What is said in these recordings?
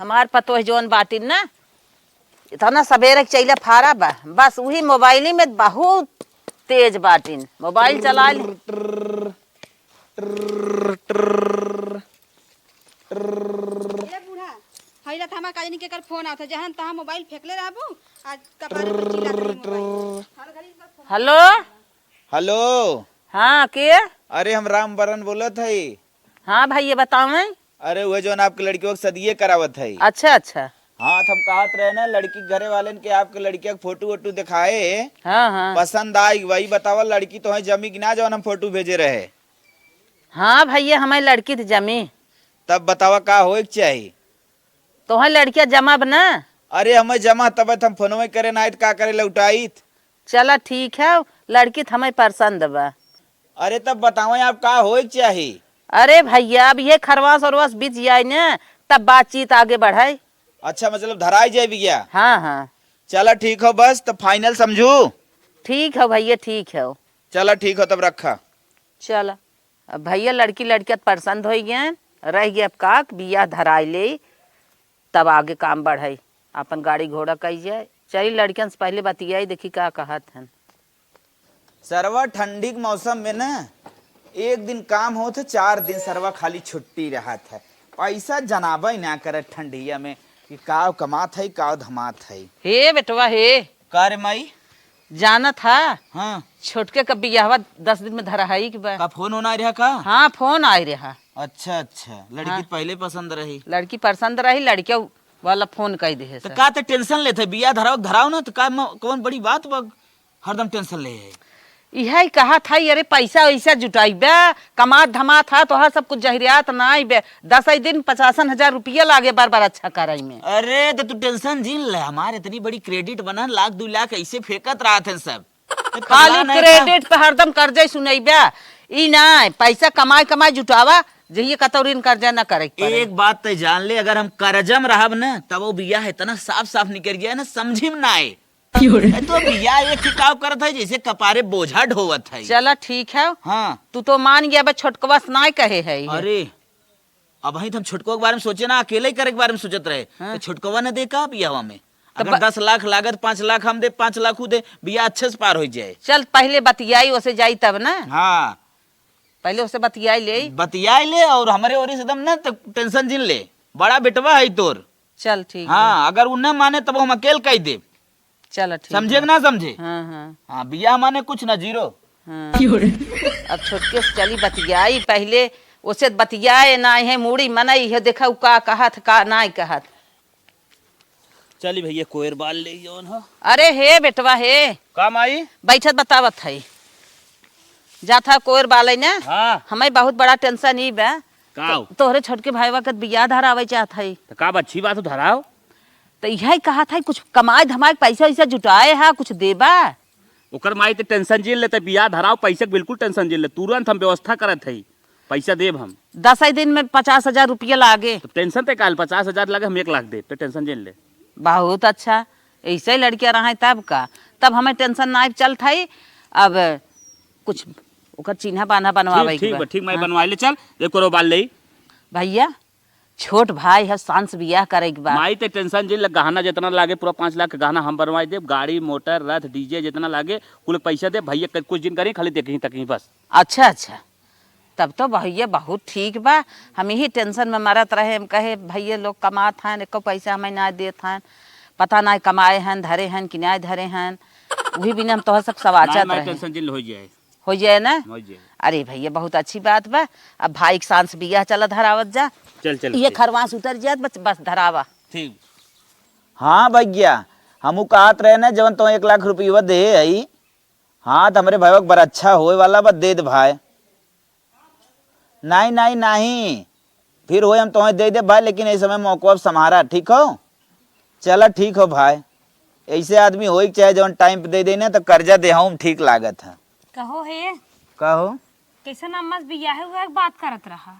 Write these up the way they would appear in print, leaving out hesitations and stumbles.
हमार पतो जोन बाटिन ना इतना सवेरे चैला फारा बा, बस वही मोबाइल में बहुत तेज बाटिन, मोबाइल चला ले। बूढ़ा हइला त हमार काजनी के कर फोन आवत जहां तहां मोबाइल फेंकले रहबू आज कपारे पर चिल्ला रही मोबाइल। Hello hello. हाँ के? अरे हम राम बरन बोलत हई। हाँ भैया बताओ। अरे वो जो आपके लड़कियों के सदिये करावत है। अच्छा अच्छा। हाँ तो हम कहत रहे ना लड़की घरे वाले के आपके लड़किया के फोटो वोटो दिखाए, हाँ हाँ पसंद आई, वही बतावा लड़की तो है जमी कि ना जो हम फोटो भेजे रहे। हाँ भैया हमारी लड़की थी जमी। तब बतावा का होए के चाहिए। तो है लड़कियां जमा बना। अरे हमें जमा तब हम फोनवे करे ना का करे लौटाइत। चला ठीक है, लड़की तो हमें पसंद बा। अरे तब बतावा आप का होए के चाहिए। अरे भैया अब ये खरवास और बीत जाए ना तब बातचीत आगे बढ़ाए। अच्छा मतलब धराई जाए भैया। हाँ हाँ चला ठीक हो, बस तो फाइनल समझू। ठीक है भैया ठीक है। चला ठीक हो तब रखा। चला अब भैया लड़की लड़किया पसंद हो गए, रह गए अब का बिया धराई ले तब आगे काम बढ़ाई, अपन गाड़ी घोड़ा कही जाए। चली लड़कियन से पहले बतियाई देखी का कहत हन। सरवा ठंडी के मौसम में ना एक दिन काम हो तो 4 दिन सरवा खाली छुट्टी रहत है। पैसा जनाबा ही ना करे ठंडिया में कि काव कमात है काव धमात है। हे बेटवा हे कर माई जाना था हाँ छोटके का बियाहवा 10 दिन में धराई के बा। का फोन होना रहा का? हाँ फोन आई रहा। अच्छा अच्छा लड़की हाँ। तो पहले पसंद रही। लड़की पसंद रही, लड़किया वाला फोन कह दे तो का तो टेंशन लेते बिया धराओ धराओ ना तो का कौन बड़ी बात बा हरदम टेंशन ले है। यही कहा था अरे पैसा वैसा जुटाई बे कमा धमा था तो हर सब कुछ जहरियात ना आई बे 10 दिन 50,000 रुपया लागे बार बार अच्छा कराई में। अरे तो तू टेंशन झील ले, हमारे इतनी बड़ी क्रेडिट बना 1,00,000 2,00,000 ऐसे फेंकत रहा थे सब। खाली क्रेडिट पे हरदम कर्जे सुनई बे ई ना पैसा कमाई कमाई जुटावा जहिए कतौरीन कर्जा ना करे। एक बात तो जान ले, अगर हम करजम रहब ना तब वो बिया है इतना साफ साफ निकल गया ना समझी में ना आए। तो बिया एक खिकाव करत है जैसे कपारे बोझा ढोवत है। चला ठीक है। हाँ तू तो मान गया बे छोटकवा ना कहे है। अरे अब वही हम छोटको के बारे में सोचे ना अकेले ही करे के बारे में सोचत रहे। हाँ। तो छोटकवा ने देखा बियावा में अगर 10 लाख लागत 5 लाख हम दे 5 लाख दे बिया अच्छे से पार हो जाए। चल पहले बतियाई उसे जाई तब ना। हाँ पहले उसे बतियाई ले। बतियाई ले और हमारे और एकदम ना तो टेंशन जिन ले, बड़ा बेटवा है तोर। चल ठीक। हाँ अगर वो न माने तब हम अकेले कह दे। चल ठीक समझे कि ना समझे। हाँ हाँ हाँ बिया माने कुछ ना जीरो। हाँ। अब छोटके से चली बतियाई पहले उसे बतियाए ना है मूड़ी मनई है देखा का कहत का ना कहत। चली भैया कोयर बाल ले जौन हो। अरे हे बेटवा हे काम आई बैठत बतावत है जा था कोयर बाले ना। हाँ हमें बहुत बड़ा टेंशन ही बा काव तोहरे छोटके भाईवा के बियाह धरावे चाहत है। तो का अच्छी बात धराओ। तो यही कहा था कुछ कमाए धमाए पैसा वैसा जुटाए है कुछ देबा। ओकर माई ते टेंशन झेल लेते बियाह धराओ पैसे के बिल्कुल टेंशन झेल ले, तुरंत हम व्यवस्था करत है पैसा देब हम। 10 दिन में 50,000 रुपया लागे। तो टेंशन ते काल 50,000 लगे हम 1 लाख दे तो टेंशन झेल ले। बहुत अच्छा ऐसे ही लड़कियां रहा तब का तब हमें टेंशन ना चल था। अब कुछ ओकर चिन्हा बाना बनवावे के बा। ठीक मैं बनवा ले। चल एक करो बाल ले भैया छोट भाई है सांस बियाह करे के बा। माई ते टेंशन झेल ले, गहना जितना लागे पूरा 5 लाख के गहना हम बनवाई दे, गाड़ी मोटर रथ डीजे जितना लागे कुल पैसा दे भैया कुछ दिन करी खाली देखी तक बस। अच्छा अच्छा तब तो भैया बहुत ठीक बा। हम यही टेंशन में मरत रहे हम कहे भैया लोग कमात हैं एको पैसा हमें ना देत हैं पता ना कमाए हैं धरे हैं कि ना धरे हैं वही बिना हम तो सब सवाचत रहे। टेंशन झेल हो जाए ना। हो जाए। अरे भैया बहुत अच्छी बात बा। अब भाई के सांस बियाह चला धरावत जा। चल चल ये खरवास उतर जात बस बस धरावा। ठीक। हाँ भैया हमू कहत रहे ना जवन तो 1 लाख रुपया दे आई। हाँ तो हमारे भाई बड़ा अच्छा होए वाला बा दे दे भाई। नहीं नहीं नहीं फिर हो हम तुम्हें दे दे भाई, लेकिन इस समय मौका संभारा ठीक हो। चला ठीक हो भाई, ऐसे आदमी हो चाहे जवन टाइम पे दे देना तो कर्जा दे हम ठीक लागत है। कहो हे कहो कैसन अम्मा से बियाह हुआ बात करत रहा।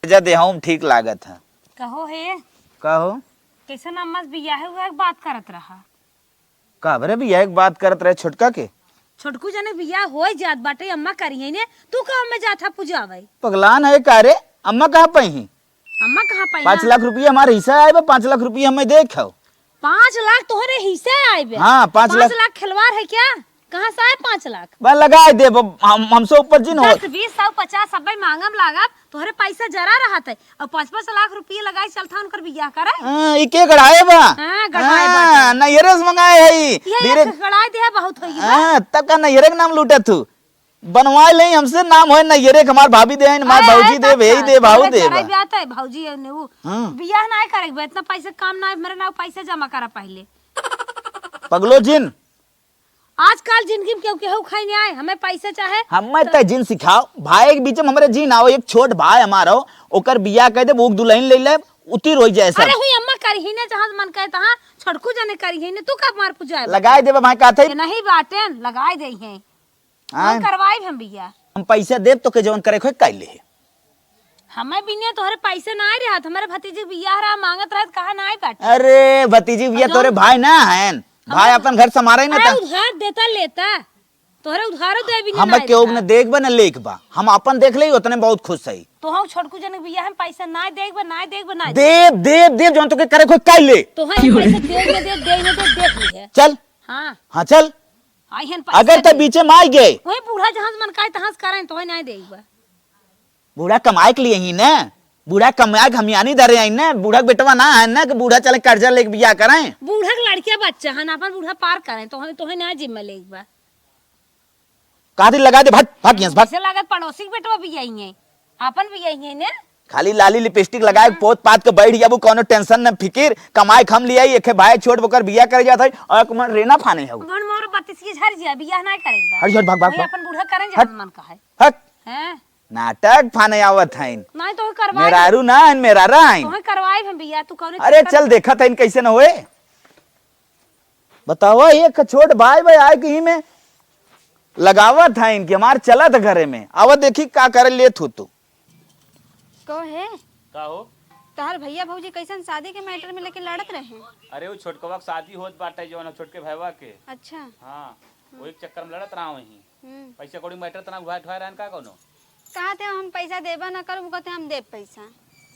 कर्जा दे हम ठीक लागत है। कहो हे कहो कैसन अम्मा से बियाह हुआ बात करत रहा। का बरे भैया एक बात करत रहे छोटका के। छोटकू जने बियाह हो जात बाटे अम्मा करिए ने तू कहाँ में जाता पूजावे। पगलान है का रे अम्मा कहाँ पही। अम्मा कहाँ पाई 5 लाख रुपया हमारे हिस्सा आए बा, 5 लाख रुपया हमें देखो। 5 लाख तोहरे हिस्से आए बे? हाँ, 5 लाख। 5 लाख खिलवाड़ है क्या? कहाँ से आए 5 लाख? बा लगा दे, हमसे ऊपर जिन हो। 10, 20, 100, 50 सब मांगम लागब, तोहरे पैसा जरा रहा था और 5-5 लाख रुपया लगाई चलता उनकर बियाह करे। इके गड़ाए बा। हाँ, गड़ाए बा। नैयरे से मंगाए है ये गड़ाए दे बहुत होई बा। हाँ, तब का नैयरे के नाम लूटे तू बनवाए ले हमसे, नाम है नैयरे के, हमार भाभी दे, हमार भौजी दे, भेज दे, भाऊ दे बा। ब्याह है भौजी ने वो बियाह ना करे, इतना पैसा काम ना मेरे नाम पैसा जमा करा पहले। पगलो जिन आजकल जिंदगी में क्यों केहू खाई नहीं आए, हमें पैसे चाहे। हमें तो जिन सिखाओ भाई के बीच में हमारे जिन आओ, एक छोट भाई हमारा ओकर बियाह कह दे, बुक दुल्हन ले ले, उतिर हो जाए सब। अरे हुई अम्मा करही ने जहां मन कहे तहां छड़कू जाने करही ने, तू का मार पुजाए लगाए दे भाई, का थे नहीं बाटे लगाए दे हैं हम करवाई हम बियाह। हम पैसा देब तो के जवन करे खोई काई ले। हमें बिना तोहरे पैसे ना आए रहत, हमारे भतीजी बियाह रहा मांगत रहत, कहा ना आए बाटे। अरे भतीजी बिया तोरे भाई ना है, भाई अपन घर संभारे ना था। उधार देता लेता तोहरे उधारो दे भी हम केहू ने देख बा ना लेख बा, हम अपन देख ले उतने बहुत खुश है। तो हम छोटकू जन बियाह हम पैसा ना देख बा ना देख बा ना देव देव देव जवन तो के करे खोई काई ले। तो हम पैसा दे न दे देख ली है। चल हां हाँ चल, आई हन अगर ते बीचे में आ गए वही बूढ़ा जहां मन काहे तहां करें तो ना देख बा। बूढ़ा कमाए के लिए ही ना, बूढ़ा कमाए के हम यानी धरे आई ना, बूढ़ा के बेटवा ना है ना कि बूढ़ा चले कर्जा लेके बियाह कराएं। बूढ़ा के लड़किया बच्चा हन अपन बूढ़ा पार करें तो हम तोहे ना जिम्मे ले बा। कादी लगा दे, भाग भाग यहां से भाग। से लागत पड़ोसी के बेटवा भी आई है, अपन भी आई है ने। खाली लाली लिपस्टिक लगाए पोत पात के बैठ जाबू, कोनो टेंशन न फिकिर, कमाए खम लिया एके भाई छोड़ बकर बियाह करे जात है और कुमार रेना फाने है। मन मोर 32 की झर जिया बियाह ना करेगा। हट हट भाग भाग वही अपन बूढ़ा करें जब मन का है। हट हैं नाटक फाने आवत है। नहीं तो करवाई मेरारू ना है, मेरारा है। तो करवाई हम बियाह तू कौन। अरे चल देखा था इन कैसे न होए, बताओ एक छोट भाई भाई आए कहीं में लगावत है इनके, हमार चला था घरे में आवत देखी का करे ले तू को है का हो? तहर भैया भौजी कैसन शादी के मैटर में लेके लड़त रहे। अरे वो छोटकवा के शादी होत बाटे जवन छोटके भैया के। अच्छा हाँ वो एक चक्कर में लड़त रहा वही, पैसा कौड़ी मैटर तना उठा रहन का कोनो। कहा थे हम पैसा देबा ना करू, कहते हम देब पैसा।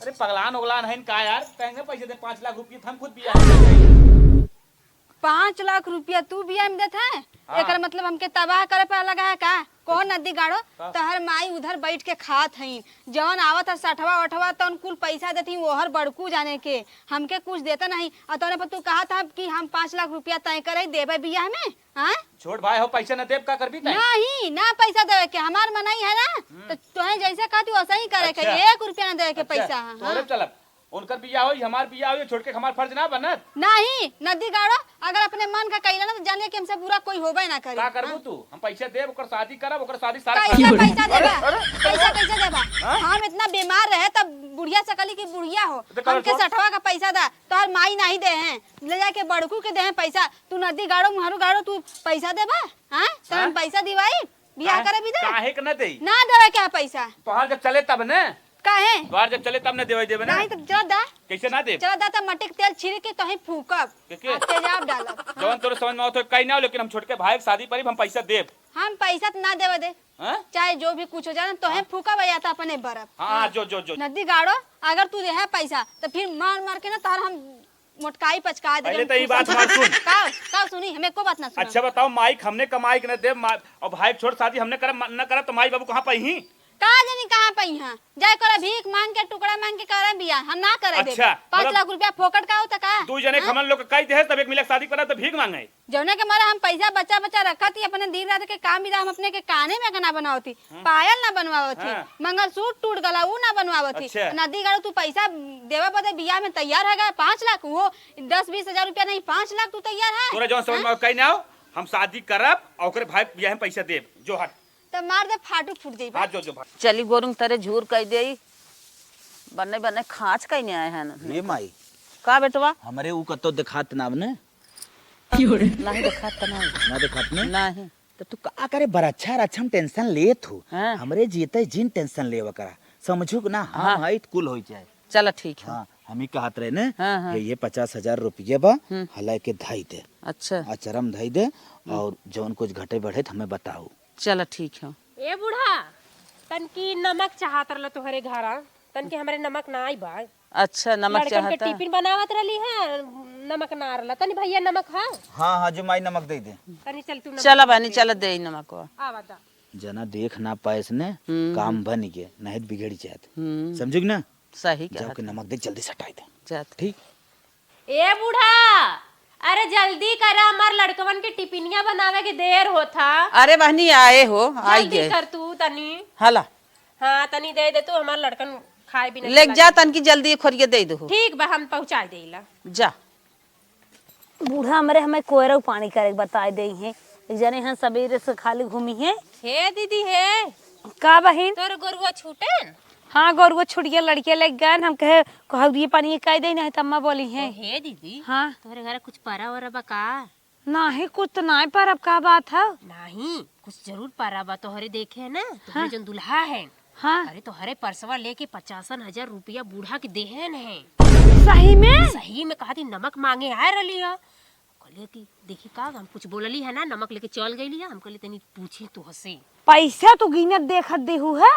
अरे पगलान उगलान है का यार, कहेंगे पैसे दे 5 लाख रुपया हम खुद बियाह 5 लाख रुपया तू बियाह में देता है। एकर मतलब हमके तबाह करे पे लगा है का? कौन नदी गाड़ो तहर माई उधर बैठ के खात हई, जवन आवत है 60-80 तन कुल पैसा देती ओहर बड़कू जाने के, हमके कुछ देता नहीं। और तोने पर तू कहा था कि हम 5 लाख रुपया तय करे देबे बियाह में। हाँ छोट भाई हो पैसा न देब का करबी तै? नहीं ना पैसा देवे के हमार मनाई है ना, तो तोहे जैसे कहती वैसे ही करे के। 1 रुपया ना देवे के पैसा। तोरे चलब उनकर बियाह होई हमार बियाह होई, छोड़ के हमार फर्ज ना बनत। नहीं नदी गाड़ो, अगर अपने मन का कइला ना तो जानिए कि हमसे बुरा कोई होबे ना करे। का करबू तू? हम पैसा देब ओकर शादी करब, ओकर शादी सारा पैसा पैसा देबा, पैसा कैसे देबा? हम इतना बीमार रहे तब बुढ़िया सकली की बुढ़िया हो, हमके 60 का पैसा दा तो हर माई नहीं दे हैं, ले जाके बड़कू के दे हैं पैसा। तू नदी गाड़ो मुहारू गाड़ो तू पैसा देबा। हां तो हम पैसा दिवाई बियाह करे भी दे काहे के न देई? ना देवे क्या पैसा? तोहार जब चले तब न, काहे तोहार जब चले तब न देवे ना। नहीं तो चल दा, कैसे ना देब? चल दा त मट्टी के तेल छिड़क के तोही फूकब, के तेजाब डालब। जवन तोरे समझ में आवत हो कहीं ना हो, लेकिन हम छोटके भाई के शादी पर हम पैसा देब। हम पैसा तो ना देवे दे, हां चाहे जो भी कुछ हो जाए तोहे फूकब या तो अपने बरफ। हां जो नदी गाड़ो, अगर तू दे पैसा तो फिर मार मार के ना तार हम मोटकाई पचका दे। पहले तो ये बात मार सुन। का सुनी हमें को बात ना सुना। अच्छा बताओ माइक हमने कमाई के न देब और भाई छोड़ शादी हमने करब न करब तो माई बाबू कहां पाई? का जानी कहां पई हां, जाय करे भीख मांग के टुकड़ा मांग के करे बियाह, हम ना करे दे। अच्छा, 5 लाख रुपया फोकट का होता का? तू जने हमन लोग कई दे तब एक मिले शादी करा तो भीख मांगे। जौने के मारे हम पैसा बच्चा बच्चा रखती अपने दिन रात के काम बिदा हम अपने के काने में ना बनावती, पायल ना बनवावती, मंगलसूत्र टूट गला ऊ ना बनवावती। नदी गाड़ो तू पैसा देवे बदे बियाह में तैयार है 5 लाख, वो 10-20 हजार रुपया नहीं 5 लाख तू तैयार है? तोरा जौन समझ में कहीं ना हो, हम शादी करब और ओकरे भाई बियाह में पैसा देब। जो हट तो मार दे फाटू फूट जाई। हां जो चली गोरुंग तेरे झूर कह देई, बने बने खांच कहीं नहीं आए हैं। ये माई का बेटवा हमरे ऊ कतो दिखात ना ने, नहीं देखा त नहीं ना दिखात ने नहीं तो तू का करे बरच्छा रच्छम टेंशन लेत हो। हाँ। हमरे जीते जिन टेंशन लेवा करा, समझू ना हम है कुल हो जाए। चलो ठीक है। हाँ हम ही कहत रहे ने हाँ, हाँ। कि ये 50,000 रुपये बा हला के धाई दे, अच्छा आचरम धाई दे और जौन कुछ घटे बढ़े तो हमें बताओ। चलो ठीक है। ए बूढ़ा तन की नमक चाहत रहल तोहरे घरा, तन के हमरे नमक ना आई बा। अच्छा नमक लड़कन के चाहता। टिफिन बनावत रही है, नमक ना रहला। तनी भैया नमक हाँ हाँ हाँ जो माई नमक दे दे। तनी चल तू नमक चला बहनी चल दे नमक। आवा दा। जना देख ना पाए इसने काम बन के नहीं तो बिगड़ जात। समझो ना? सही जाओ कहा के नमक दे जल्दी सटाई दे। जात। ठीक। ए बूढ़ा, अरे जल्दी करा, हमार लड़कवन के टिफिनिया बनावे के देर होता। अरे बहनी आए हो, आई जल्दी गए। कर तू तनी। हला हाँ तनी दे दे तू, हमार लड़कन खाए भी नहीं लेक जा तन की जल्दी खोरिए दे दो। ठीक बा, हम पहुँचा देला। जा। बूढ़ा हमरे हमें कोयरा पानी करे के बताए दे हैं। एक जने यहाँ सवेरे से खाली घूमी है। हे दीदी हे, का बहिन? तोर गोरुआ छूटन? हाँ गोरुआ छुड़िया लड़के लग गए, हम कहे कहू पानी कह दे नहीं तम्मा बोली है। हे दीदी, हाँ तोरे घर कुछ परा वरा बा का? नहीं कुछ तो नहीं पर अब का बात है। नहीं कुछ जरूर परा बा। तोहरे देखे है ना, तोहरे जन दुल्हा है। हाँ अरे तोहरे परसवा लेके 55,000 रुपया बूढ़ा के देहन है। सही में? सही में कहा थी नमक मांगे आए रही है। कहलिए कि देखी का हम कुछ बोलली है ना, नमक लेके चल गई है। हम कहले तनी पूछी तो हसे पैसा तो गिनत देखत देहू है।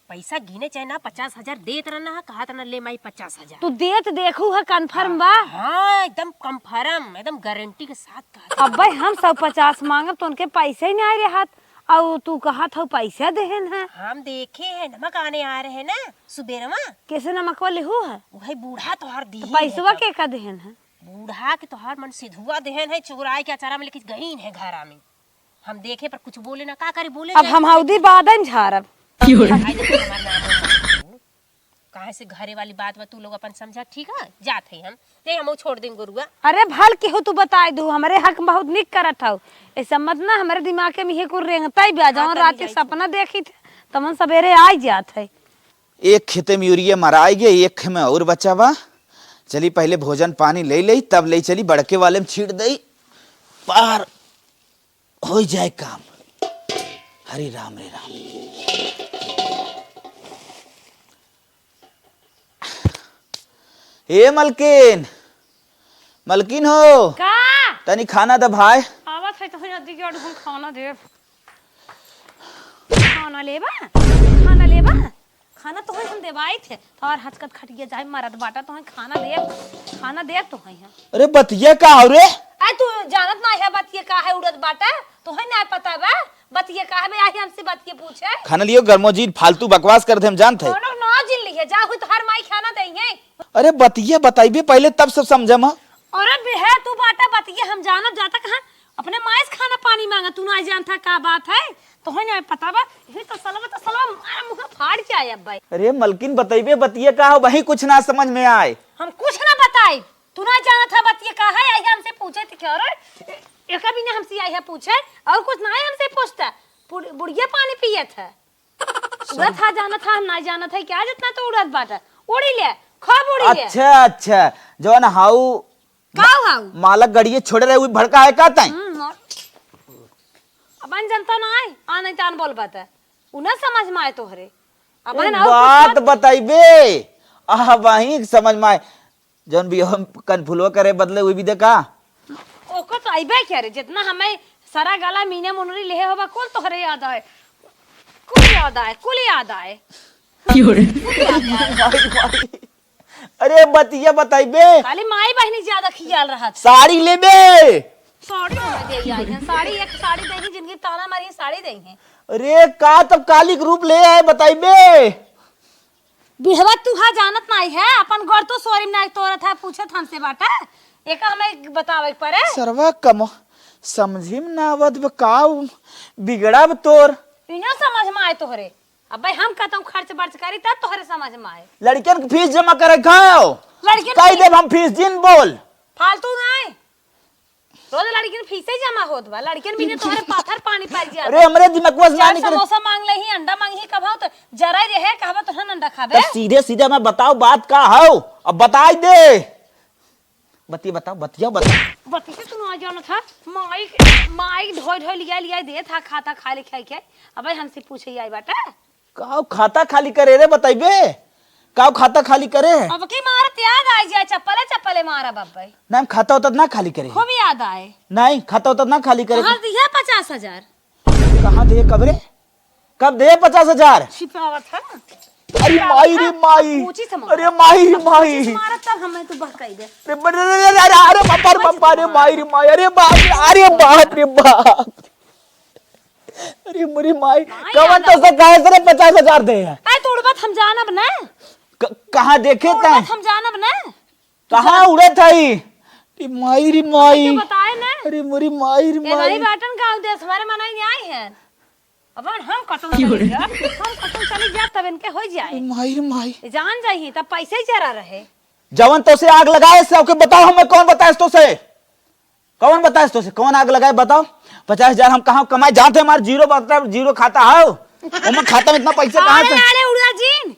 पैसा गिने चाहे ना 50,000 देत रहना है, कहा था ना ले माई 50,000। तू देत देखू है कन्फर्म बा? हाँ एकदम कंफर्म, एकदम गारंटी के साथ कहा। अब भाई हम 150 मांगब तो उनके पैसे ही नहीं आ रहे हाथ, और तू कहा था पैसा देहन है। हम देखे हैं नमक आने आ रहे हैं ना सुबेरवा, कैसे नमकवा लेहू है? वही बूढ़ा तोहार दी तो पैसवा के का देहन है? बूढ़ा के तोहार मन सिधुआ देहन है, चुराए के अचारा में लेके गईन है घरा में। हम देखे पर कुछ बोले ना, का करे बोले अब हम हौदी बादन झारब। कहे से घरे वाली बात बा, तू लोग अपन समझा। ठीक है जात है हम दे, हम छोड़ देंगे गुरुआ। अरे भल के हो तू बताए दू, हमारे हक बहुत निक करत हो। ऐसा मत ना हमारे दिमाग में ये कुल रेंगता ही जवन रात के सपना देखी थे तमन सवेरे आ जात है। एक खेते में यूरिया मराई गए, एक खे में और बचा बा। चली पहले भोजन पानी ले ली, तब ले चली बड़के वाले में छीट दई, पार हो जाए काम। हरे राम रे राम। ए मलकिन, मलकिन हो का तनी खाना द भाई। आवत है तो जल्दी के हम खाना दे। खाना लेबा? खाना लेबा? खाना तो हम देवाई थे। तोर हचकत खटिया जाए मरद बाटा तो खाना दे तो है। अरे बतिया का हो रे? आई तू जानत ना है बतिया का है उड़द बाटा? तो है ना पता बा बतिया का है? बे आई हमसे बतिया पूछे। खाना लियो गर्मोजी, फालतू बकवास कर दे हम जानते हैं। कोनो ना जिल लिए जा हुई तो हर माई खाना देंगे। अरे बतिया बताइबे पहले तब सब समझम। अरे बे है तू बाटा बतिया हम जानत जाता कहां अपने माई से खाना पानी मांगा, तू ना जानता का बात है? तो है ना पता बा ये तो सलवा मारा मुंह फाड़ जाए अब भाई। अरे मलकिन बताइबे बतिया का हो, वही कुछ ना समझ में आए। हम कुछ ना बताई, तू ना जाना था बतिया का है। आई हमसे पूछे थे क्या रे? एक भी ना हमसे आई है पूछे, और कुछ ना है हमसे पूछता। बुढ़िया पानी पिए थे उड़द था, जाना था हम ना जाना था क्या? जितना तो उड़द बाटा उड़ी ले खा बुड़ी ले। अच्छा अच्छा जौन हाउ हाउ मालक गड़िए छोड़ रहे हुई भड़का है का ताई? अपन जनता ना आए आ नहीं तान बोल बाता उन्हें समझ में आए तोहरे। अपन बात बताइबे आ वही समझ में आए। जौन भी हम कनफुलवा करे बदले हुई भी देखा ओको तो आइबे क्या रे? जितना हमें सारा गाला मीने मुनरी लेहे होबा कुल तोहरे याद आए, कुल याद आए। अरे बतिया बताइबे। खाली माई बहनी ज्यादा खियाल रहा था। साड़ी लेबे? साड़ी हमें दे आई है, साड़ी एक साड़ी दे ही जिंदगी ताना मारी साड़ी दे है। अरे का तब काली के रूप ले आए बताइबे। बिहवा तू हा जानत नहीं है अपन घर तो सोरी में तोरा था पूछत हमसे बाटा एक हमें बतावे पड़े। सरवा कम समझी में ना आवत बा का बिगड़ा ब तोर। इन्हें समझ में आए तोहरे। अब भाई हम कहता हूँ खर्च बर्च करी तब तोहरे समझ में आए। लड़कियन की फीस जमा करे खाओ, लड़कियन कह दे हम फीस जिन बोल। फालतू नहीं, रोज लड़कियन फीसे जमा होत बा। लड़कियन भी ने तोहरे पाथर पानी पाई जा। अरे हमरे दिमागवा से ना चार निकले। समोसा मांग ले ही अंडा मांग ही कब हो तो जरा रहे कहबा तो अंडा खाबे। तो सीधे सीधे मैं बताओ बात का हो, अब बताई दे। बतिया बताओ, बतिया बताओ। बतिया तू ना जाना था माई ढोई लिया दे था खाता खा ले खाई के। अब भाई हमसे पूछे आई बाटा काऊ खाता खाली करे रे बताइबे। काऊ खाता खाली करे? अब की मारत याद आ जाए चप्पले मारा बाबा। ना खाता होता ना खाली करे। खूब याद आए। नहीं खाता होता ना खाली करे। कहाँ दिया 50,000? कहाँ दे कब रे? कब दे 50,000? छिपावत है ना अरे माई रे माई, पूछी से मार। अरे माई रे माई, पूछी से मारा तब हमें तू बहकाई दे। अरे बाप, अरे माई रे माई, अरे बाप रे बाप, अरे मेरी माई कवन तो से कहे तेरे 50,000 दे है। अरे तोड़ बात हम जानब ना, कहाँ देखे तोड़ ता, बात हम जानब ना, कहाँ उड़े थाई, अरे माई रे माई, तू बताए ना। अरे मेरी माई रे ये नहीं माई, बाटन गाँव देश हमारे मनाई नहीं आई है। अब हम कटन चली जा, हम कटन चली जा तब इनके हो जाए, माई रे माई, जान जाही तब पैसे ही चरा रहे। जवन तो से आग लगाए से ओके बताओ, हमें कौन बताए तो से, कौन बताए तो से, कौन आग लगाए बताओ। 50,000 हम कहाँ कमाए, जाते हमारे जीरो मतलब जीरो खाता है, हमारे खाता में इतना पैसा कहाँ से। अरे उड़ा जीन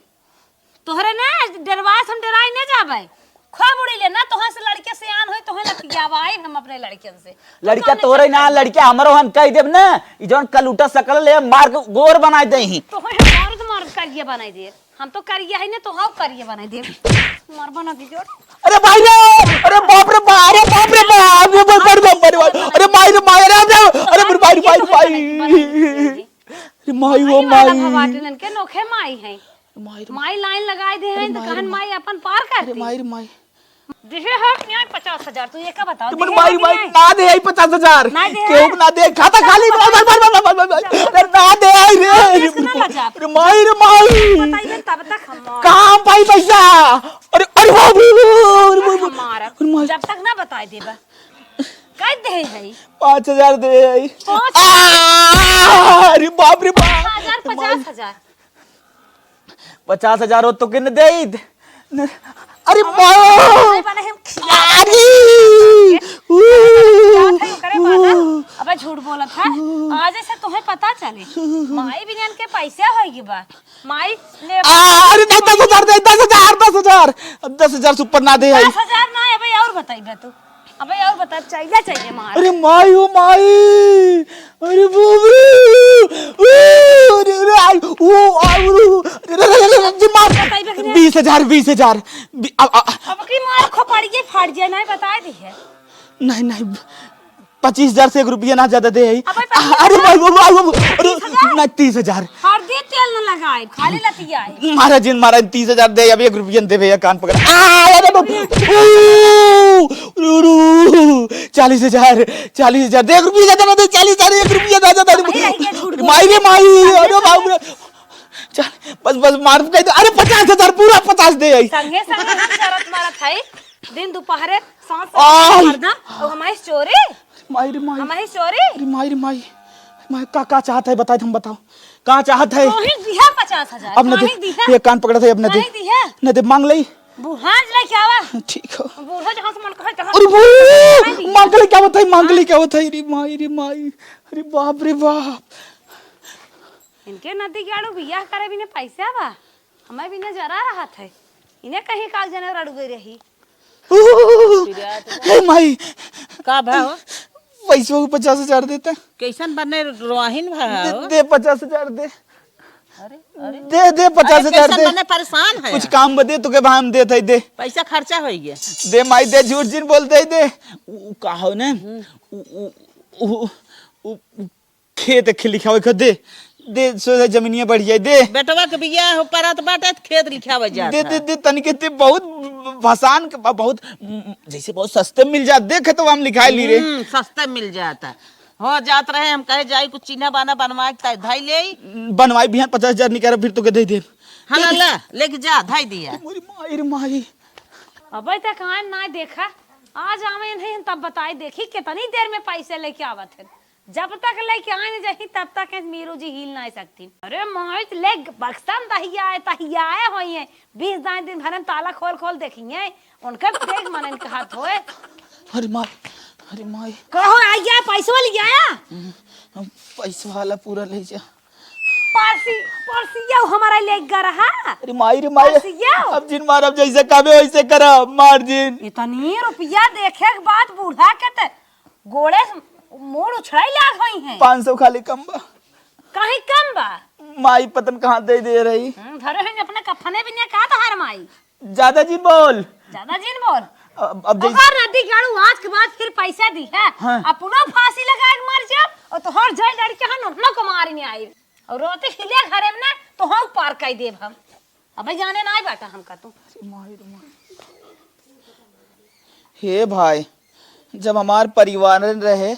तोहरे ना डरवास हम डराई न जाबे, खूब उड़ी ले ना तोहां से लड़के से आन होई तोहे लतियावाई हम अपने लड़कियन से। लड़का तोरे ना, लड़का हमरो हम कह देब ना, ई जौन कलूटा सकल ले मार के गोर बनाई दे ही। तोहे मार करिए बनाई दे, हम तो करिए है ना तोहां करिए बनाई दे, मार बना दी जोड़। अरे भाई रे, अरे बाप रे बाप, अरे बाप रे बाप, अरे माई रे माई, अरे मेरी माई, अरे माई वो माई, भवाटन के नोखे माई है, माई लाइन लगाए दे हैं तो कहन माई अपन पार करती। माई रे माई, दिहे हक न्याय 50,000 तू ये का बताओ। मेरी माई माई ना दे आई 50,000, केहू ना दे, खाता खाली अरे ना दे आई रे, अरे माई रे माई, बताइए तब तक हम कहाँ पाई पैसा, अरे अरे बाप रे, हमारा जब तक ना बताई देबा कह दे है 5,000 दे आई, अरे बाप रे बाप, 50,000 50,000 हो तो किन दे, अरे अबे झूठ बोलत है, आज से तुम्हें पता चले माई बिना के पैसे होगी बा, माई ले अरे 10,000 दे, 10,000 से ऊपर ना दे आई, 10,000 ना है भाई। और बताइए तू, अबे और बता चाहिए मार। अरे माई ओ माई, अरे बाप रे, अरे 20,000 अब की मार खोपड़िए फाड़ जाए ना बता दी है। नहीं 25,000 से 1 रुपया ना ज्यादा दे आई, अबे अरे ना 30,000 हर दे तेल न लगाए खाली लतिया है। महाराज 30,000 दे, अब 1 रुपया दे भैया, कान पकड़ 40,000 दे, 1 रुपया ज्यादा ना दे, 40,000 1 रुपया ज्यादा, माई रे माई, अरे बाप रे, चल बस मार कह दे, अरे 50,000 पूरा 50 दे आई, संगे संगे हम जरत मारत है दिन दोपहरे सांस मरना और हमारी चोरी, माई रे माई, हमारी चोरी। अरे माई रे माई, मैं का चाहता है बताए, हम बताओ का चाहत है, तोही दिया 50,000 अब न दे, ये कान पकड़ा था, अब न दे, न दे, मांग लई, बूढ़ा लेके आवा, ठीक हो, बूढ़ा जहां से मन कहे जहां अरे वो मांग ले क्या होता है, मांग ले क्या होता है, रे माई, अरे बाप रे बाप, इनके नदी गाड़ू बियाह करे बिना पैसा बा, हमें बिना जरा रहा था, इन्हें कहीं काल जने रड़ गई रही। माई का भाव पैसों को 50,000 देता, कैसन बने रोहिन भाव, दे 50,000 दे, दे 50,000 दे, बने परेशान है, कुछ काम बदे तो के भाम दे थे, दे पैसा खर्चा हो गया, दे माई दे, झूठ झूठ बोलते दे, कहो ने खेत लिखा दे सो जमीनिया बढ़ जाए, दे बेटवा के बिया हो परत बाटे खेत लिखावे जा, दे तनिके ते बहुत भसान के बहुत जैसे बहुत सस्ते मिल जाते, देखे तो हम लिखाई ली रे, सस्ता मिल जाता हो जात रहे, हम कहे जाई कुछ चिन्ह बाना बनवा के धाई ले बनवाई भी 50,000 निकाल, फिर तो के दे दे, हाँ ला लेके जा धाई दिया। माई रे माई, अबे तक आए ना देखा, आज आवे नहीं तब बताई, देखी कितनी देर में पैसे लेके आवत है, जब तक लेके आए नहीं जाही तब तक मीरू जी हिल नहीं सकती। अरे मोहित ले बक्सन तहिया आए होई है 20 दिन भर ताला खोल देखिए उनका देख मन इनके हाथ होए। अरे माई कहो आ गया पैसा ले आया, पैसा वाला पूरा ले जा, परसिया हमारा ले गा रहा। अरे माई रे माई, परसिया अब जिन मारब जैसे काबे वैसे करब, मार जिन, इतनी रुपया देखे के बाद बूढ़ा के ते गोड़े मोड़ उछड़ाई लाग होई है, 500 खाली कम बा, कहीं कम बा, माई पतन कहाँ दे रही, धरे हैं अपने कफने भी नहीं कहा था हर माई, ज्यादा जिन बोल, ज्यादा जिन बोल, अब जैसे अगर नदी गाड़ू आज के बाद फिर पैसा दी है, हाँ। अपना फांसी लगा के मर जा, और तो हर जाए लड़के हन अपना को मारी नहीं आई, और रोते खिले घरे में ना तो हम पार कर देब हम, अबे जाने ना बाटा हमका तू। हे भाई, जब हमार परिवार रहे,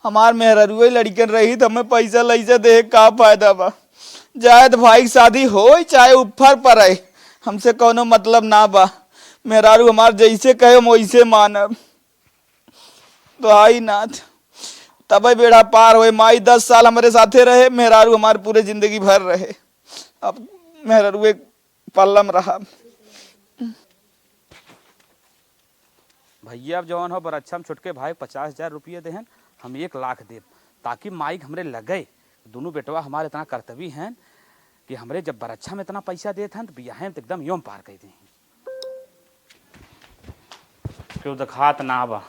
हमार मेहरुए लड़कन रही तो हमें पैसा लैसा दे का फायदा बा। जायद भाई शादी हो चाहे ऊपर पर आए, हमसे कोनो मतलब ना बा। मेहरारू हमार जैसे कहे हम वैसे मानब। भाई नाथ तबे बेड़ा पार होए। माई 10 साल हमारे साथे रहे, मेहरारू हमार पूरे जिंदगी भर रहे। अब मेहरारू एक पल्लम रहा। भैया अब जवान हो बरच्छा हम छुटके भाई 50,000 रुपये देहन, हम 1 लाख देव, ताकि माइक हमरे लगे। दोनों बेटवा हमारे इतना कर्तव्य हैं कि हमरे जब बरच्छा में इतना पैसा देते हैं तो बियाह में तो एकदम योम पार कर दें। क्यों दिखात ना बा,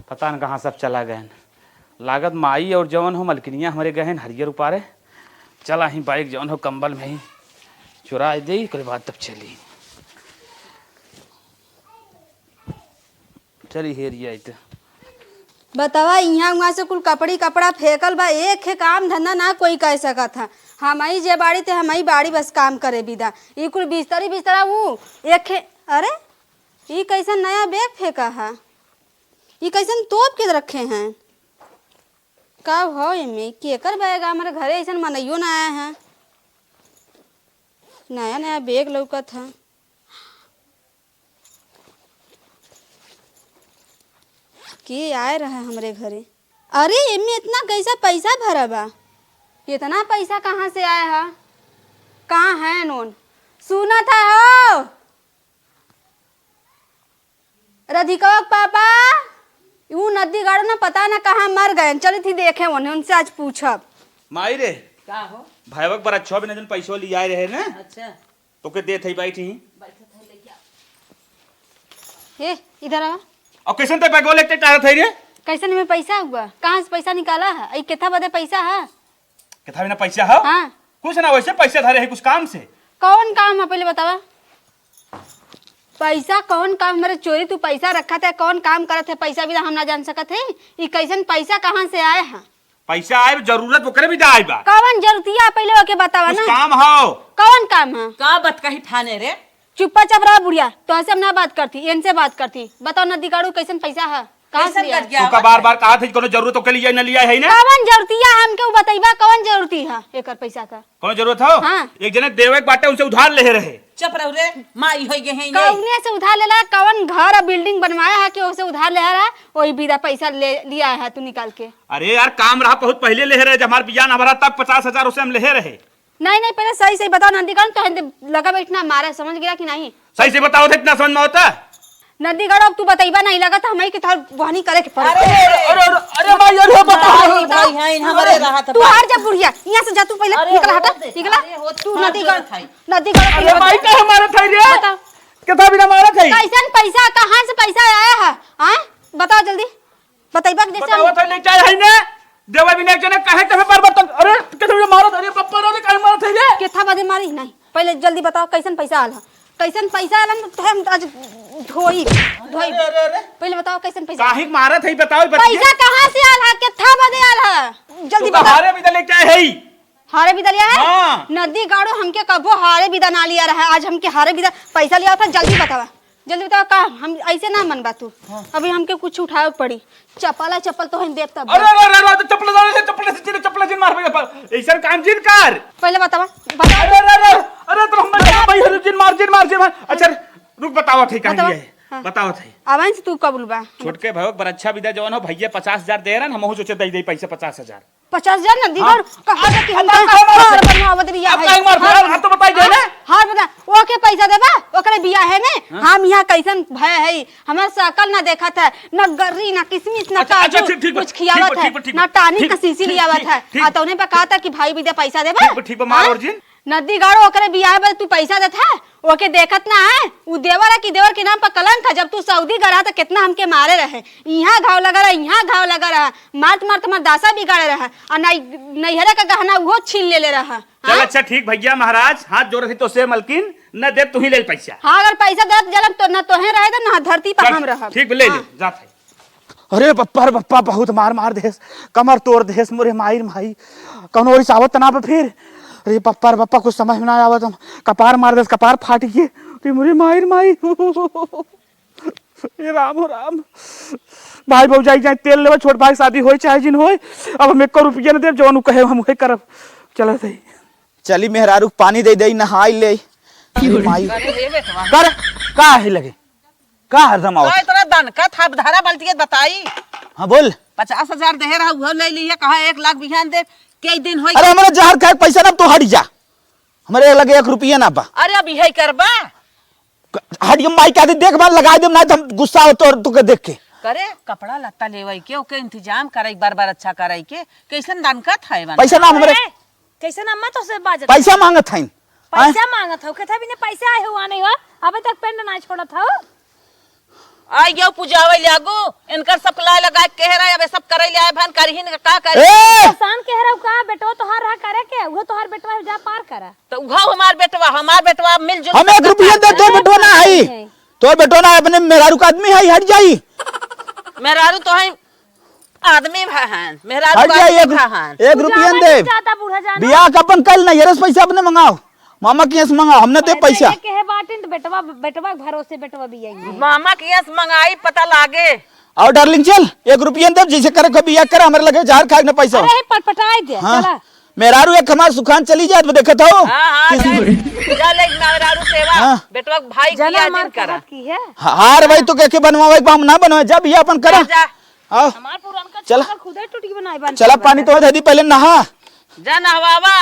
पता न कहाँ सब चला गए। लागत माई और जवन हो मलकिनिया हमारे गए हैं हरियर उपारे। चला ही बाइक जवन हो कंबल में ही चुरा दे, उसके बाद तब चली चली हेरिया। बतावा यहाँ वहाँ से कुल कपड़ा फेंकल बा, एक है काम धंधा ना कोई कह सकत है। हमारी जे बाड़ी थे हमारी बाड़ी बस काम करे बिदा। ये कुल बिस्तरा वो एक है। अरे ये कैसा नया बैग फेंका है, ये कैसन तोप के रखे हैं। कब हो इनमें केकर बैग हमारे घरे ऐसा मनइयो ना आया है। नया नया बैग लौकत है। के आए रहा हमरे घरे। अरे इनमें इतना कैसा पैसा भरा बा, इतना पैसा कहाँ से आया है। कहाँ है नोन, सुना था हो राधिका पापा, वो नदी गाड़ो ना पता ना कहाँ मर गए। चली थी देखे उनसे आज पूछब। माई रे का हो भाईवक बड़ा अच्छा भी नजन पैसो ले आए रहे ना, अच्छा तो के दे थई बैठी हे इधर आ। और कैसन ते बैगो लेते चाहत है रे। कैसे में पैसा हुआ, कहाँ से पैसा निकाला है। आई कितना बदे पैसा है। किथा बिना पैसा हो। हाँ कुछ ना वैसे पैसे धरे है कुछ काम से। कौन काम है पहले बतावा। पैसा कौन काम, मेरे चोरी तू पैसा रखा था, कौन काम करत है। पैसा भी हम ना जान सकत है। ये कैसन पैसा कहाँ से आए हैं। पैसा आए जरूरत ओकरे भी जाए बा। कौन जरूरतिया पहले ओके बतावा कुछ ना। काम हो। कौन काम है। का बत कही ठाने रे। चुप्पा चाप रहा बुढ़िया, तो ऐसे हम ना बात करती, इनसे बात करती। बताओ नदी काड़ू कैसन पैसा है, कहाँ से लिया। तू का बार-बार कहा था कोनो जरूरत के लिए न लिया है ना। कौन जरूरतिया हमके बताइबा, कौन जरूरती है एकर पैसा का। कोनो जरूरत हो। हाँ। एक जने देवे के बाटे उनसे उधार ले रहे। चुप रहो रे, माई हो गए हैं ये। कौने से उधार लेला, कौन घर और बिल्डिंग बनवाया है कि उसे उधार ले रहा है। वही बिदा पैसा ले लिया है तू निकाल के। अरे यार काम रहा बहुत पहले ले रहे, जब हमार बियाह ना भरा तब 50,000 उसे हम ले रहे। नहीं पहले सही सही बताओ नदी काड़ू, तो लगा बैठना मारा, समझ गया कि नहीं। सही से बताओ तो इतना समझ में होता। नदी काड़ू अब तू बताइबा नहीं लगा तो हमें कितना वहानी करे के पड़े। अरे भाई अरे भाई भाई हैं हमारे रहा था। तू हार जा बुढ़िया, यहाँ से जा तू पहले। अरे निकल हटा, होते। निकला अरे हो, तू हाथ नदी जोड़त काड़ू है। नदी काड़ू। अरे भाई का हमारा था रे। बताओ कितना बिना मारा था। कैसन पैसा, कहाँ से पैसा आया है। हाँ बताओ जल्दी बताइबा। जैसे बताओ तो ले जाए है ना। देवे बिना जने कहे कहे परिवर्तन। अरे कितना बिना मारा था रे पप्पा रे, काहे मारा था रे। कितना बदे मारी नहीं, पहले जल्दी बताओ कैसन पैसा आला। कैसन पैसा आला तो हम आज धोई पहले बताओ कैसन पैसा। काहे मारा था बताओ। पैसा कहाँ से आला, कितना बदे आला जल्दी तू बताओ। हारे भी ले जाए है। हारे बिदा लिया है। हाँ। नदी गाड़ो हमके कबो हारे बिदा ना लिया रहा, आज हमके हारे बिदा पैसा लिया था। जल्दी बतावा, जल्दी बताओ का। हम ऐसे ना मन बातू। अभी हमके कुछ उठावे पड़ी। चप्पल तो हम देवता। अरे अरे अरे चप्पल जिन मार भाई ऐसा काम जिन कर। पहले बतावा अरे अरे अरे तो हम भाई जिन मार। अच्छा रुक बताओ ठीक है ये हाँ। बताओ थे। आवाज तू कबूल बा। छोटके भाई बड़ा अच्छा विदा जवान हो भैया 50,000 दे रहा हम सोचे दे पैसा 50,000। 50,000 नदी हाँ। गाड़ो कहा था कि हम अब काहे मार हार बनवावत रिया अब है। काहे मार हार- अब तो बताई दे ना। हार बता ओके पैसा देबा, ओकरे बियाह है में हम यहाँ कैसन भय है। हमार शकल ना देखा था, न गर्री ना किसमिस ना अच्छा, अच्छा, काजू ठीक बा, कुछ खियावत ठीक है, बा, ठीक ना बा, टानी ठीक, का सीसी ठीक, लियावत ठीक, है। ठीक। आ तौने पे कहा था कि भाई बिदे पैसा देबा। ठीक बा, मार हाँ? और जिन। नदी गाड़ो ओकरे बियाह पर तू पैसा देता है, ओके देखत ना है। उ देवर है कि देवर के नाम पर कलंक था। जब तू सऊदी गया तो कितना हमके मारे रहे, यहाँ घाव लगा रहा, यहाँ घाव लगा रहा, मार तुम्हार दासा बिगाड़े रहा, और नैहरे का गहना वो छीन ले रहा। चल अच्छा ठीक भैया महाराज हाथ जोड़ रही तो से मलकिन न दे तू ही ले पैसा। हाँ अगर पैसा देत जलम तो न तोहे रहे दे न धरती पर हम रह। ठीक ले ले जा भाई। अरे बप्पा रे बप्पा बहुत मार देस, कमर तोड़ देस मोरे माई माई। कौनो और सावत ना पे फिर अरे पप्पा रे पप्पा कुछ समझ में ना आवा, तुम कपार मार दे, कपार फाट गए। अरे मुझे माहिर माई ये राम हो राम। भाई भौजाई जाए तेल लेवा, छोट भाई शादी होए चाहे जिन होए, अब हम 1 रुपया न देव, जौन कहे हम वही करब। चलो सही चली मेहरारू पानी दे दे, नहाई ले। माई अरे हे बेटवा कर का है लगे, का हरदम आओ। तो इतना दनका था धारा बाल्टी बताई। हाँ बोल। 50,000 दे रहा वो ले ली है, कहा 1 लाख बिहान दे, कई दिन हो। अरे हमारे जहर खाए पैसा ना तो हट जा, हमारे लगे 1 रुपया ना बा। अरे अब यही करबा हट माई क्या देख भाल लगा दे, ना तो हम गुस्सा होते और तुके देख के। करे कपड़ा लत्ता लेवाई के ओके इंतजाम कराई, बार अच्छा कराई के। कैसन दनका था पैसा ना हमारे, कैसे अम्मा तो से बाजत पैसा मांगत हईन। पैसा मांगत हो के था बिना पैसे आए हुआ नहीं हो, अबे तक पेंड ना छोड़ा था। आई गयो पूजावे लागू, इनकर सब ला लगा के कह रहा है, अब सब करे ले आए भन करहिन का करे। ए आसान कह रहा का बेटो तोहार रहा करे के, वो तोहार बेटवा जा पार करा। तो उघा हमार बेटवा मिलजुल हम 1 रुपया दे, तो बेटो ना है, तो बेटो ना अपने मेहरारू का आदमी है, हट जाई। मेहरारू तो है आदमी भाहन, मेहरारू हट जाई। आदमी भाहन। 1 रुपया दे, जाता बूढ़ा जाना बियाह का अपन कल ना, ये पैसा अपने मंगाओ, मामा के यहाँ से मंगाओ, हमने दे पैसा। के है बाटिन तो बेटवा के भरोसे बेटवा भी आई मामा के यहाँ से मंगाई पता लागे। और डार्लिंग चल 1 रुपया दे, जैसे करे को बियाह करे, हमारे लगे जहर खाए ना पैसा। अरे पटपटाई दे हाँ चला। मेहरारू एक हमार सुखान चली जाए तो देखत हो। हाँ जा ले मेहरारू सेवा, हाँ। बेटवा के भाई जना बियाह मार दिन करा। की है हार भाई तो के बनवावे, हम ना बनवाए, जब बियाह अपन करा। जा आओ हमार पुरानका चला। चला खुद ही टूटी बनाई बन। चला पानी तो दे दी, पहले नहा। जा नहवावा,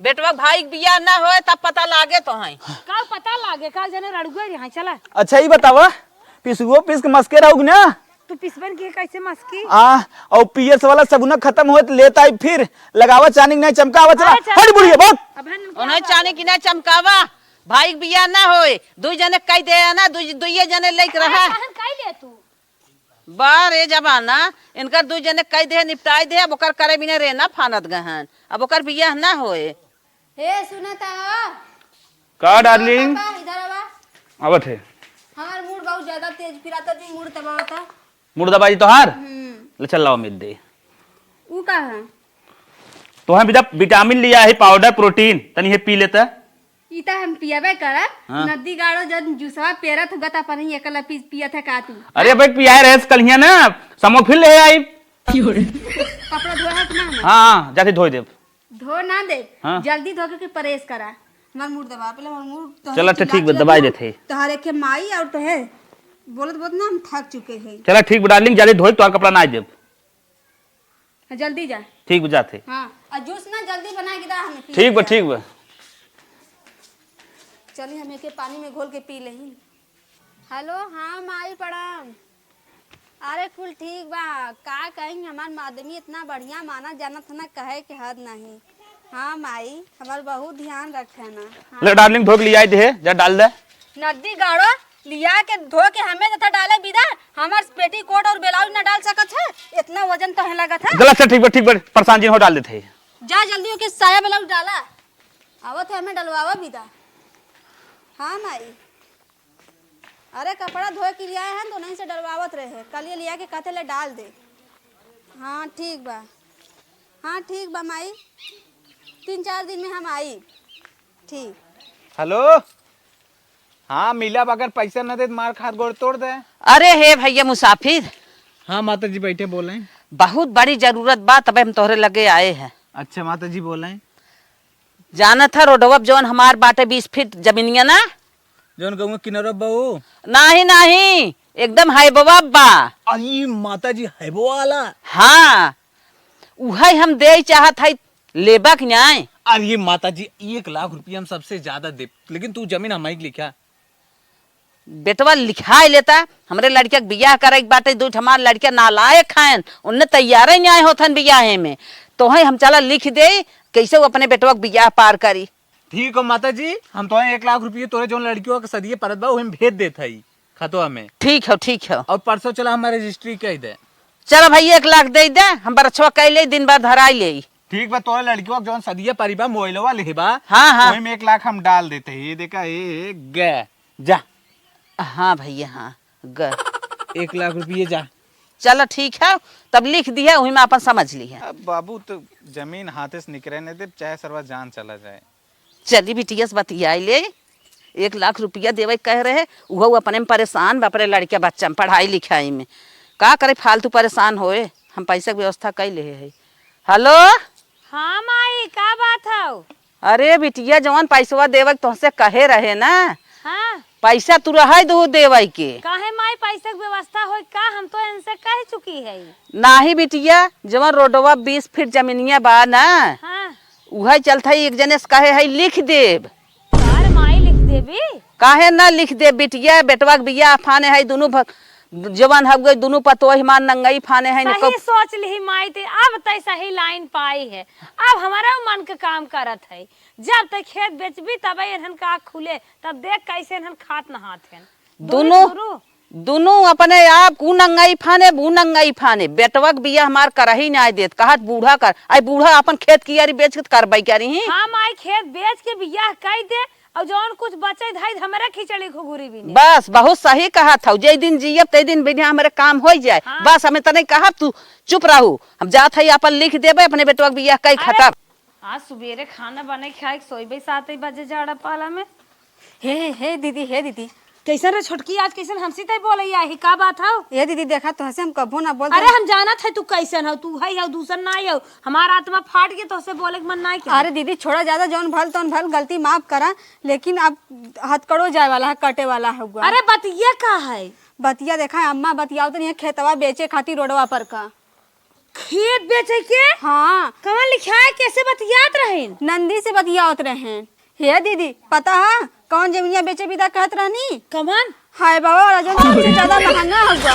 बेटवा के भाई के बियाह ना होए तब पता लागे तो है। काल पता लागे काल जने रड़ुआ यहाँ चला। अच्छा ही बतावा, पिसुओ पिस के मस्के रहोग ना। तू पिसबन की कैसे मस्की और पीएस वाला सगुना खत्म होत लेता ही, फिर लगावा चानिंग नहीं चमकावा। चला हट बुढ़िया बहुत। उन्हें चाने की ना चमकावा, भाई के बियाह ना होए, 2 जने कई दे ना, 2 जने लेके रहा। कहन काई ले तू बारे जमाना इनकर 2 जने कई दे निपटाई दे, अब ओकर करे बिना रहना फानत गहन, अब ओकर बियाह ना होए। हे सुनता का डार्लिंग इधर आवा। आवत है हमार मूड बहुत ज्यादा तेज फिराता थी, मूड तबावता। मुर्दाबाजी तोहार ले चल लाओ मिल दे। ऊ का है तो हम विटामिन लिया है, पाउडर प्रोटीन, तनी है पी लेता। इता हम पियाबे करब। हाँ। नदी गाड़ो जब जूसवा पेरत गत अपन ही एकला पियत है का तू। अरे भाई पिया रहे कल ना, समो फिर ले आई। कपड़ा धोया है कि ना हमार? हाँ जाके धोई दे। धो ना दे, हाँ। जल्दी धो के परहेज करा। हमार मूड दबा पहले, हमार मूड तो चलो अच्छा ठीक बा, दबाई देते। तोहरे के माई और तो है बोलत बोलत ना हम थक चुके हैं। चला ठीक बा डार्लिंग, जाके धोई, तो कपड़ा ना आई देब। जल्दी जा। ठीक बा जाते। हाँ और जूस ना जल्दी बना के दा हमें पी ठीक बा लेते ठीक बा। चलिए हम एके पानी में घोल के पी लेही। हेलो हाँ माई प्रणाम। अरे कुल ठीक बा, का कहीं हमार आदमी इतना बढ़िया माना जाना था ना, कहे के हद नहीं। हाँ माई हमार बहुत ध्यान रखे ना। हाँ। ले डार्लिंग धो के लिया दे, जा डाल दे। नदी गाड़ो लिया के धो के हमें जथा डाले बिदा, हमार पेटी कोट और ब्लाउज ना डाल सकत है, इतना वजन तो है लगत है। गलत से ठीक बा, परेशान जी हो डाल देते। जा जल्दी होके साया ब्लाउज डाला, आवत है हमें डलवावा बिदा। हाँ माई अरे कपड़ा धोए के लिया है तो नहीं से डलवावत रहे, कल ये लिया के कथे ले डाल दे। हाँ ठीक बा, हाँ ठीक बा माई, 3-4 दिन में हम आई। ठीक। हेलो हाँ मिला, अगर पैसा न दे तो मार खात गोड़ तोड़ दे। अरे हे भैया मुसाफिर, हाँ माता जी बैठे बोल रहे हैं। बहुत बड़ी जरूरत बा, तब हम तोहरे लगे आए हैं। अच्छा माता जी बोल रहे हैं। जाना था रोडवा जौन हमार बाटे 20 फीट जमीनिया ना, जौन कहूँगा किनारा बहू। नहीं एकदम हाई बवा बा। अरे माता जी है वो वाला। हाँ उहे हम दे चाहत है, लेबा कि नहीं? अरे माता जी 1 लाख रुपया हम सबसे ज्यादा दे, लेकिन तू जमीन हमारी लिखा। बेटवा लिखा लेता, हमरे लड़किया के बियाह करे के बाटे, 2 हमार लड़किया नालायक हैं, उनने तैयार ही नहीं होथन बियाहे में, तो है हम चला लिख दे कैसे वो अपने बेटवा के बियाह पार करी। ठीक हो माता जी, हम तो 1 लाख रुपये तोरे जो लड़कियों का सदिये परत बा हम भेज देते है खतवा में। ठीक है। और परसों चला हमारे रजिस्ट्री कह दे। चलो भाई 1 लाख दे दे, हम बरछवा कैले दिन भर धराई ले। ठीक बा, तोरे लड़कियों का जो सदिये परिबा मोबाइलवा लेबा, हाँ। वही में 1 लाख हम डाल देते है। ये देखा ये गे जा। हाँ भैया हाँ 1 लाख रुपये जा। चलो ठीक है, तब लिख दिया वही में अपन समझ ली है। अब बाबू तो जमीन हाथे से निकले नहीं दे, चाहे सरवा जान चला जाए। चली बिटिया से बतियाई ले, 1 लाख रुपया देवे कह रहे, वो अपने में परेशान अपने लड़के बच्चा में पढ़ाई लिखाई में का करे, फालतू परेशान होए, हम पैसा की व्यवस्था कर ले है। हेलो हाँ माई का बात है? अरे बिटिया जवान पैसवा देवे तुमसे कहे रहे ना, हाँ पैसा तू रहा दो देवे के। काहे माई पैसा की व्यवस्था हो का? हम तो इनसे कह चुकी है। नाही बिटिया जवान रोडवा 20 फीट जमीनिया बा ना, हाँ वही चलता एक जने से कहे है लिख देव। यार माई लिख देबी? काहे ना लिख दे बिटिया, बेटवा के बिया फाने है दोनों जवान हव गए, दोनों पतोह मान नंगई फाने है। सही सोच ली माई ते, अब तय सही लाइन पाई है, अब हमारा मन के काम करत है। जब तक खेत बेचबी तब इन्हन का आँख खुले, तब देख कैसे इन्हन खात नहात हैं दोनों अपने आप ऊ नंगई फाने बू नंगई फाने। बेटवा के बिया हमार कर ही नहीं देत, कहत बूढ़ा कर, आई बूढ़ा अपन खेत की यारी बेच के करबई क्या रही। हाँ माई खेत बेच के बियाह कई दे, और जौन कुछ बचे धाई हमारा खिचड़ी खुगुरी भी नहीं। बस बहुत सही कहा था, जे दिन जियब ते दिन बिना हमारे काम हो जाए। हाँ। बस हमें तने कहा तू चुप रहू, हम जात है अपन लिख देबे अपने बेटवा के बिया कई खत्म। आज सुबेरे खाना बने खाए सोई 7 बजे जाड़ा पाला में। हे दीदी कैसन रे छोटकी, आज कैसन हमसी तय बोलैया ही का बात है? ये दीदी देखा तो हंसे हम कबो ना बोल। अरे हम जाना था तू कैसन हो, तू है दूसर ना हो, हमारा आत्मा फाट के तो से बोले के मन ना किया। अरे दीदी छोड़ा ज्यादा, जौन भल तौन भल, गलती माफ करा, लेकिन अब हथकड़ो जाए वाला है, कटे वाला है। अरे बतिया का है? बतिया देखा है अम्मा, बतियाओ तो नहीं, खेतवा बेचे खातिर रोडवा पर का खेत बेचे के? हाँ कहाँ लिखा है, कैसे बतियात रहे? नंदी से बतियावत रहे। हे दीदी पता है कौन जमीनिया बेचे बिदा कहत रहनी? कमान हाय बाबा, जो सबसे ज्यादा महंगा होगा।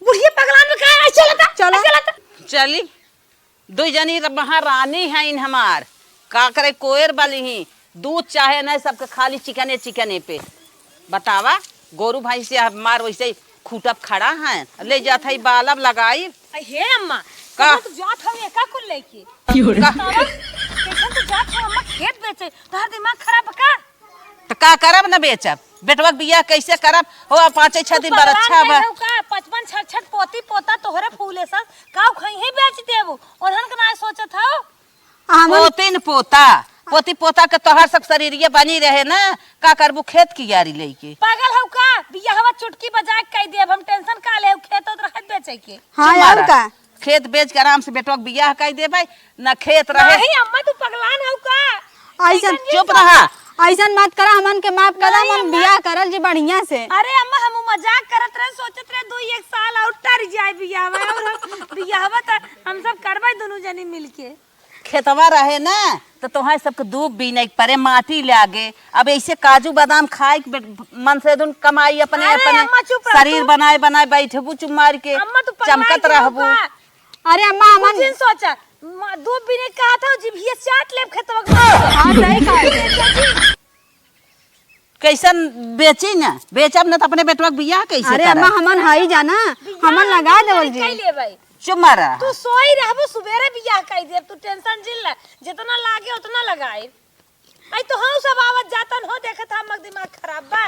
बुढ़िया पगलान में कहा चलो चली दो जनी महारानी है इन हमार, का करे कोयर वाली ही, दूध चाहे नहीं सबके खाली चिकने पे। बतावा गोरू भाई से हमार वैसे ही खूटब खड़ा है, ले जाता है बालब लगाई। हे अम्मा का तू जात हो का कुल लेके कैसे तू जात हो अम्मा खेत बेचे, तोहर दिमाग खराब का? तो का करब न बेचब, बेटवा के बियाह कैसे करब हो, 5-6 दिन बार अच्छा बा। 55-66 पोती पोता तोहरे फूले सा का खई ही बेच देबो, ओनहन के ना सोचत हो। पोतीन पोती पोता के तोहर सब शरीरिया बनी रहे ना, का करबू खेत की यारी लेके। पागल हो का? बियाहवा चुटकी बजा के कह देब, हम टेंशन का ले खेत तो रहत बेचे के। हाँ यार का खेत बेच के आराम से बेटवा के बियाह कर दे भाई, न खेत रहे। नहीं अम्मा तू पगलान हो का? ऐसा चुप रहा, ऐसा मत करा, हमन के माफ करा, हम बियाह करल जी बढ़िया से। अरे अम्मा हम मजाक करत रहे, सोचत रहे 2-1 साल और टर जाए बियाहवा, और बियाहवा त हम सब करबै दोनों जनी मिलके। खेतवा रहे ना तो तुम्हारे सबके दूब बीने के परे, माटी लागे। अब ऐसे काजू बादाम खाए के मन से दुन कमाई अपने अरे अम्मा चुप अपने रह शरीर बनाए बैठबू चुप मार के अम्मा तू पगलाई चमकत क्यों रहबू। बा? अरे अम्मा हमन दिन सोचा दूध भी नहीं कहा था, जिभिया चाट लेब खेतवा के। हाँ सही कहा। कैसन बेची ना, बेचब ना तो अपने बेटवा के बियाह कैसे अरे करब? अम्मा हमन हाई जाना, हमन लगा देवल जी। कई लेबै चुप मारा। तू सोई रहबो, सुबेरे बियाह कई दे, तू टेंशन जिल जितना लागे उतना लगाए। आई तो हम सब आवत जातन हो, देखत हमर दिमाग खराब बा।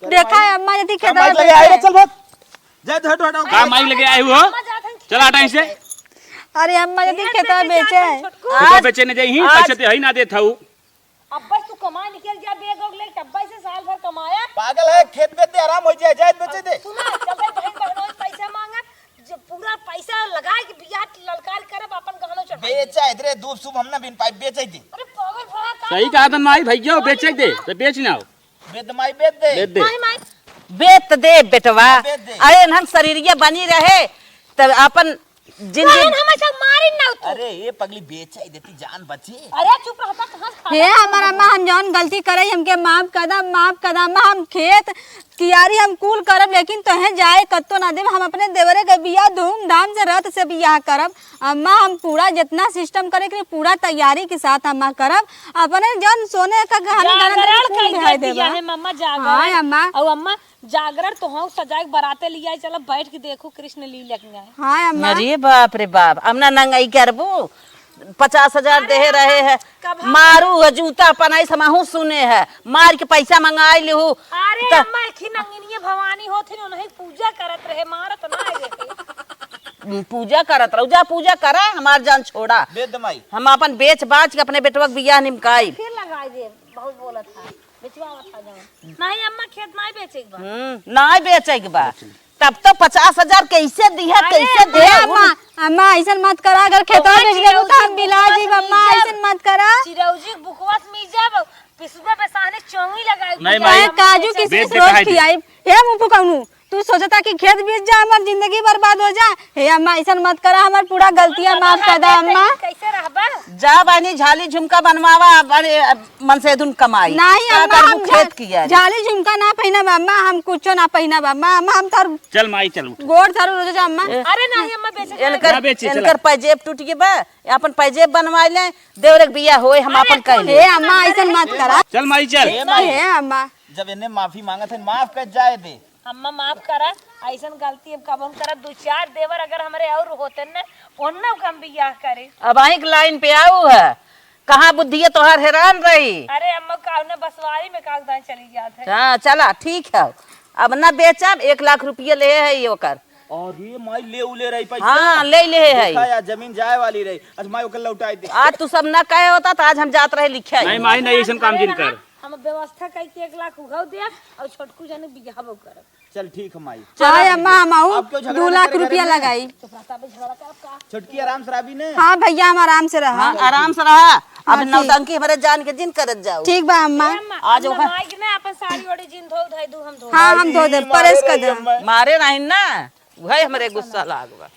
देखा है अम्मा यदि खेत माइक लगे आए रे, चल भाग जा, हट हट का माइक लगे आए हो, चल हटा इसे। अरे अम्मा यदि खेत बेचे खेत बेचे न जाई, पैसे ते हई ना देत हऊ। अब बस तू कमा निकल जा, बेग ओग ले टब्बा से साल भर कमाया। पागल है, खेत बेचते आराम हो जाए, जाए बेचे दे। सुना जब बहन बहनों पैसा मांगा, जब पूरा पैसा लगा के बियाह ललकार करब, अपन गहनो चढ़ बेचा इधरे दूब सूब हमने बिन पाइप बेचे दे। अरे पागल भरा का सही कहा तन माई भैया, बेचे दे तो बेच ना बेद माई बेच दे। बेच दे। माई माई बेत दे बेटवा, बेच दे। अरे नहन शरीरिया बनी रहे तब अपन जिंदगी। बहन हम सब मारी ना तू। अरे ये पगली बेचा ही देती, जान बची। अरे चुप रहता कहां खा। हे हमारा अम्मा, हम जौन गलती करे हमके माफ कदम अम्मा, हम खेत कियारी हम कुल करब, लेकिन तोहे जाए कत्तो ना देब। हम अपने देवरे के बियाह धूमधाम से रत से बियाह करब अम्मा। हम पूरा जितना सिस्टम करे के पूरा तैयारी के साथ अम्मा करब। अपने जौन सोने का जागरण कई दे देब। दिया है मम्मा, जागरण। हाँ अम्मा। और अम्मा जागरण तो हम सजाए के बराते लिया, चलो बैठ के देखो कृष्ण लीला के। हाँ अम्मा। अरे बाप रे बाप, अब ना नंगाई करबू, 50,000 दे रहे हैं, मारू है जूता पनाई समाहू सुने है, मार के पैसा मंगाई लिहू। अरे अम्मा एक ही नंगिनी भवानी होथे, उन्हें पूजा करत रहे, मारत ना रहे। पूजा करत रहू जा पूजा करा हमार जान छोड़ा बेद माई हम अपन बेच बाच के अपने बेटवा के बियाह निमकाई फिर लगाई दे बहुत बोलत था बेचवा था जाओ नहीं अम्मा खेत नहीं बेचेक बा ना बेचे के बा तब तो 50,000 कैसे दिया कैसे दे अम्मा अम्मा ऐसा मत करा अगर खेतवा बेच देबू तो हम बिला जीब अम्मा ऐसा मत करा चिरौजी बुकवास में जब पिसुआ पे साने चोंगी लगाई नहीं चाहे काजू किसमिस बेच दे रोज काहे दे? खियाई हे मुंह फुकाउनु तू सोचता कि खेत बेच जा हमार जिंदगी बर्बाद हो जा हे अम्मा ऐसा मत करा हमार पूरा गलतियां माफ कर दा अम्मा कैसे रहबा जा बानी झाली झुमका बनवावा अरे मन से दुन कमाई नहीं का अम्मा करबू हम खेत किया झाली झुमका ना पहिना अम्मा हम कुछो ना पहिना अम्मा अम्मा हम तार चल माई चल उठ। गोड़ थारू रोज जा अम्मा अरे नहीं अम्मा बेचे इनकर बेची, चला। इनकर पैजेब टूट गए बा अपन पैजेब बनवाई ले देवरे के बियाह होए हम अपन कह ले हे अम्मा ऐसा मत करा चल माई चल हे अम्मा जब इन्हें माफी मांगा था माफ कर जाए दे अम्मा माफ करा ऐसा गलती अब कब हम करा 2-4 देवर अगर हमारे और होते न ओन्ना कम बियाह करे अब आई लाइन पे आऊ है कहाँ बुद्धि है तोहार हैरान रही अरे अम्मा काउने बसवारी में कागजात चली जात है हाँ चला ठीक है अब ना बेचब 1 लाख रुपये ले है ये ओकर और ये माई ले उले रही पैसा हाँ ले है देखा या जमीन जाए वाली रही आज माई ओकर लौटाई दे आज तू सब ना कहे होता तो आज हम जात रहे लिखे नहीं माई नहीं ऐसा काम जिन कर हम व्यवस्था कई के 1 लाख उगाव दे और छोटकू जाने बियाह कर चल ठीक है माई हाय अम्मा हम आऊ आप क्यों झगड़ा 2 लाख करे रुपया घर में? लगाई छोटकी आराम से राबी ने हाँ भैया हम आराम से रहा हाँ आराम से रहा अब नौटंकी हमारे जान के जिन करत जाओ ठीक बा अम्मा आज ओकर माई के ना अपन साड़ी ओड़ी जिन धो धाई दू हम धो हाँ हम धो दे परेश कर दे मारे नहीं ना वही हमारे गुस्सा लागवा